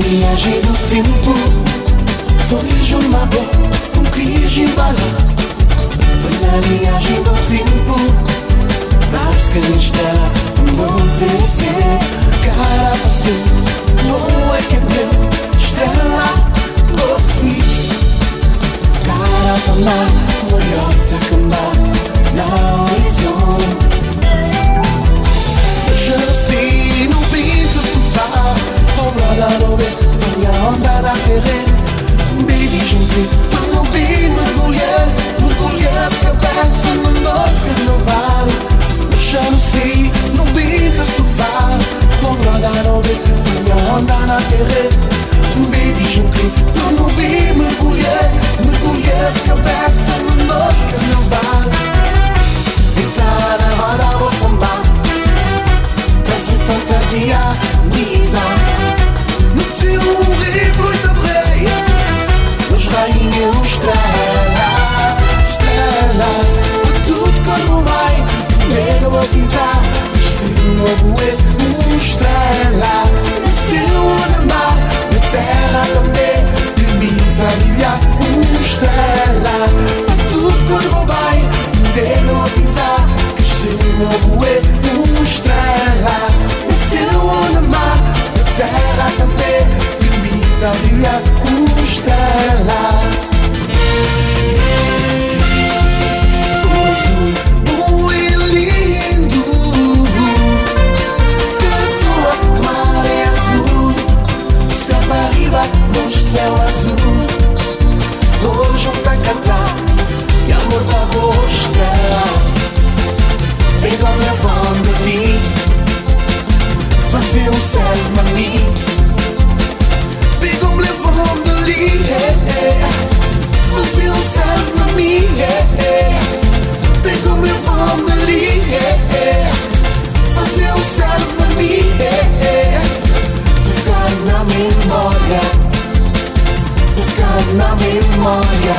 viagem do tempo, vejo uma boa com quis embalar. Foi na viagem do tempo, mas quem está a me oferecer cara para si, não é que é meu estrela, você diz cara para lá, melhor te acabar na horizonte. Je sais, no vento sofá, on va la rober, on a onda na terre. Baby, junto, não vi mergulhar de cabeça no nosso carnaval. Já não sei, no vento sofá, on va la rober, on a onda na terre. Baby, junto, não vi mergulhar de cabeça no nosso carnaval. Entrar na roda, vou sambar, fantasia, Lisa. No teu livro e da breia, nos rainha estrela, estrela. Tudo como vai, nega vou pisar, se não é estrela. No céu na mar, na terra também, permita brilhar, estrela. Tudo como vai, nega vou pisar, se não é estrela. Na mar, na terra também, permita brilhar estrela. O azul, é lindo, que a tua mar é azul. Está para arriba, no céu azul. Hoje um tacatá, e amor da rosta. Vem com a minha fome de mim, fazer self a mim. Pegou-me levando ali, fazer self a mim. Pegou-me levando ali, fazer self a mim. Tocar na memória, tocar na memória.